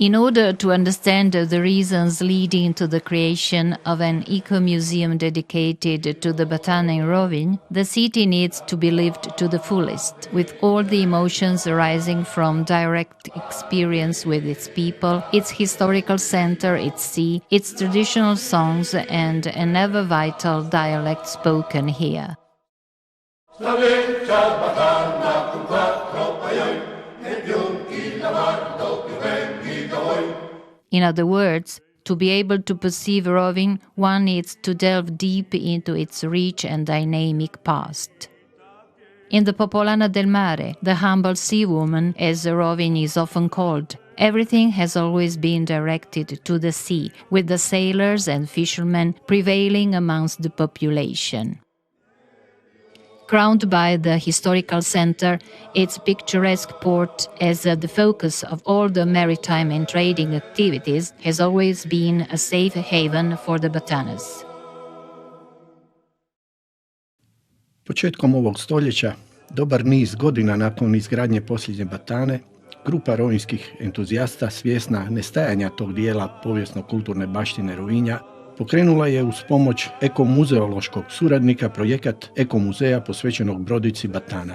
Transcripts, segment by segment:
In order to understand the reasons leading to the creation of an eco-museum dedicated to the Batana in Rovinj, the city needs to be lived to the fullest, with all the emotions arising from direct experience with its people, its historical center, its sea, its traditional songs, and an ever-vital dialect spoken here. In other words, to be able to perceive Rovinj, one needs to delve deep into its rich and dynamic past. In the Popolana del Mare, the humble sea woman, as Rovinj is often called, everything has always been directed to the sea, with the sailors and fishermen prevailing amongst the population. Crowned by the historical center, its picturesque port as the focus of all the maritime and trading activities has always been a safe haven for the Batanas. Početkom ovog stoljeća, dobar niz godina nakon izgradnje posljednje Batane, grupa rovinjskih entuzijasta svjesna nestajanja tog dijela povijesno-kulturne baštine Rovinja pokrenula je uz pomoć ekomuzeološkog suradnika projekat ekomuzeja posvećenog brodici Batana.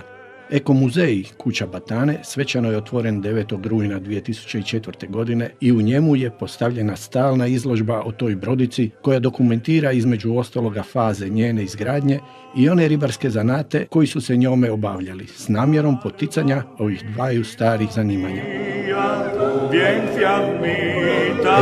Ekomuzej Kuća Batane svečano je otvoren 9. rujna 2004. godine i u njemu je postavljena stalna izložba o toj brodici koja dokumentira između ostaloga faze njene izgradnje i one ribarske zanate koji su se njome obavljali s namjerom poticanja ovih dvaju starih zanimanja.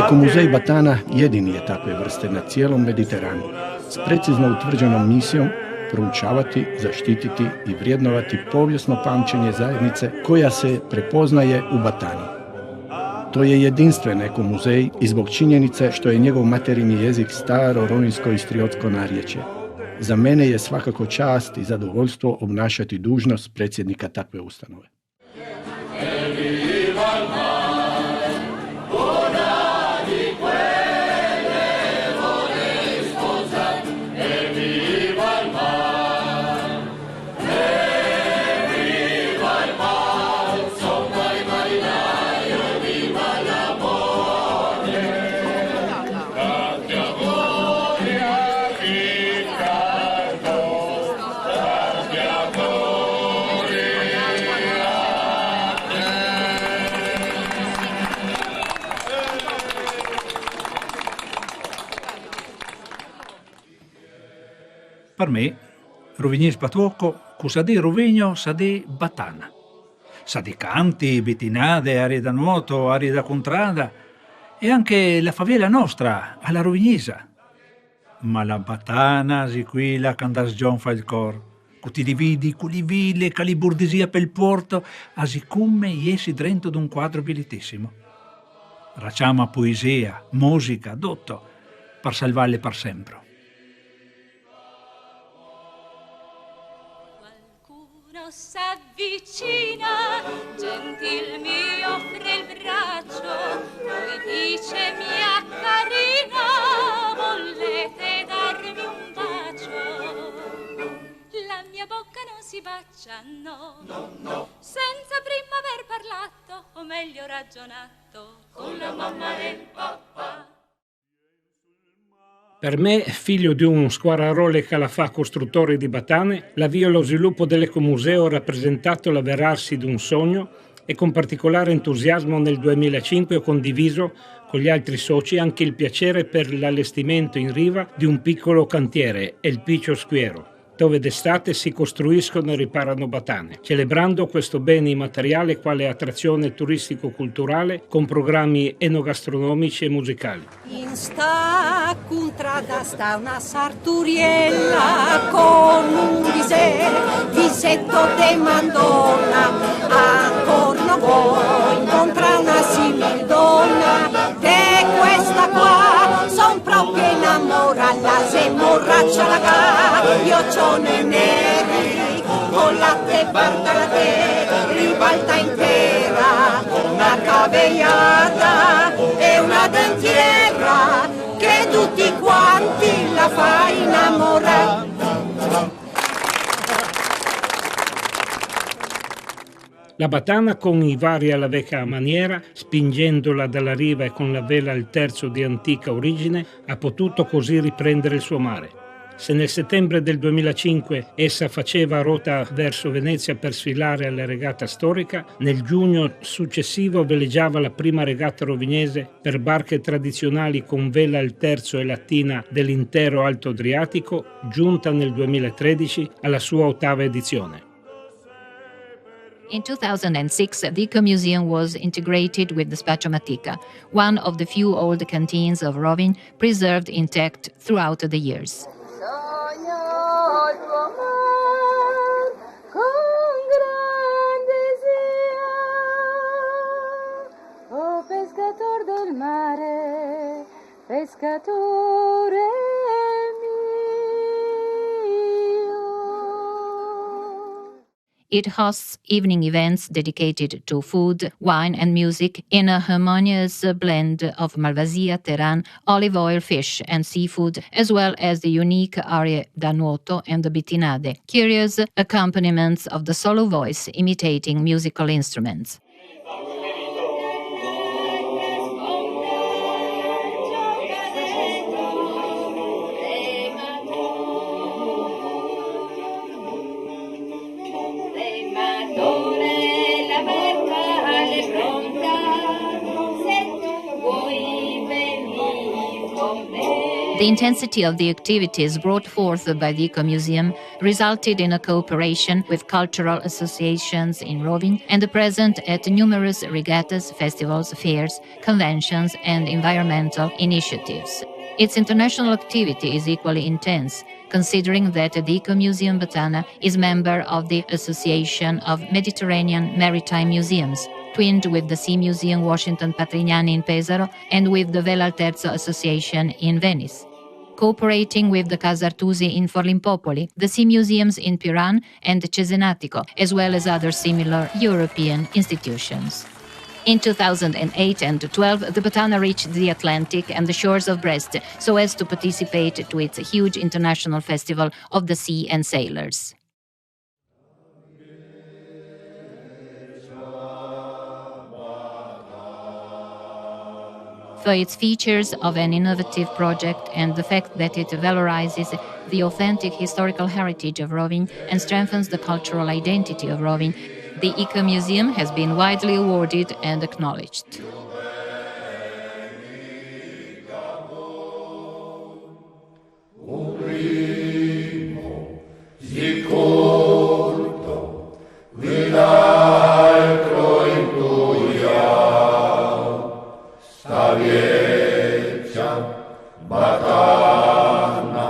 Ekomuzej Batana jedini je takve vrste na cijelom Mediteranu, s precizno utvrđenom misijom proučavati, zaštititi i vrijednovati povijesno pamćenje zajednice koja se prepoznaje u Batani. To je jedinstven ekomuzej i zbog činjenice što je njegov materinji jezik staro rovinjsko i striotsko narječje. Za mene je svakako čast i zadovoljstvo obnašati dužnost predsjednika takve ustanove. Per me, rovignese patocco, cosa di Rovigno sa di Batana. Sa di canti, bitinade, aree da nuoto, aree da contrada e anche la favela nostra, alla rovignesa. Ma la Batana si qui la candas John fa il cor, che ti dividi con li ville, che li bordesia per il porto, asi come iesi drento d'un quadro bellissimo. Racciama poesia, musica, dotto, per salvarle per sempre. S'avvicina, gentil mi offre il braccio, poi dice mia carina, volete darmi un bacio? La mia bocca non si bacia, no, senza prima aver parlato, o meglio ragionato, con la mamma e il papà. Per me, figlio di un squararole calafà costruttore di Batane, l'avvio allo sviluppo dell'ecomuseo ha rappresentato l'avverarsi di un sogno e con particolare entusiasmo nel 2005 ho condiviso con gli altri soci anche il piacere per l'allestimento in riva di un piccolo cantiere, El Picho Squiero, dove d'estate si costruiscono e riparano batane, celebrando questo bene immateriale quale attrazione turistico-culturale con programmi enogastronomici e musicali. In sta contrada sta una sarturiella con un visetto de Madonna, a corno vuoi incontra una simil donna, de questa qua son proprio innamorata, se morraccia la ga, io c'ho neri, con latte barda la te, ribalta intera, una caveiata e una dentiera, che tutti quanti la fa innamorare. La batana con i vari alla vecchia maniera, spingendola dalla riva e con la vela al terzo di antica origine, ha potuto così riprendere il suo mare. Se nel settembre del 2005 essa faceva rota verso Venezia per sfilare alla regata storica, nel giugno successivo veleggiava la prima regata rovignese per barche tradizionali con vela al terzo e lattina dell'intero Alto Adriatico, giunta nel 2013 alla sua ottava edizione. In 2006, the Ecomuseum was integrated with the Spaciomatica, one of the few old canteens of Rovinj preserved intact throughout the years. Pescatore del mare, pescatore mio. It hosts evening events dedicated to food, wine and music in a harmonious blend of Malvasia, Teran, olive oil, fish and seafood, as well as the unique arie da nuoto and the bitinade, curious accompaniments of the solo voice imitating musical instruments. The intensity of the activities brought forth by the Ecomuseum resulted in a cooperation with cultural associations in Rovinj and present at numerous regattas, festivals, fairs, conventions and environmental initiatives. Its international activity is equally intense, considering that the Ecomuseum Batana is member of the Association of Mediterranean Maritime Museums, twinned with the Sea Museum Washington Patrignani in Pesaro and with the Vela al Terzo Association in Venice. Cooperating with the Casa Artusi in Forlimpopoli, the Sea Museums in Piran and Cesenatico, as well as other similar European institutions. In 2008 and 2012, the Batana reached the Atlantic and the shores of Brest so as to participate to its huge international festival of the sea and sailors. For its features of an innovative project and the fact that it valorizes the authentic historical heritage of Rovinj and strengthens the cultural identity of Rovinj, the Ecomuseum has been widely awarded and acknowledged. Batana,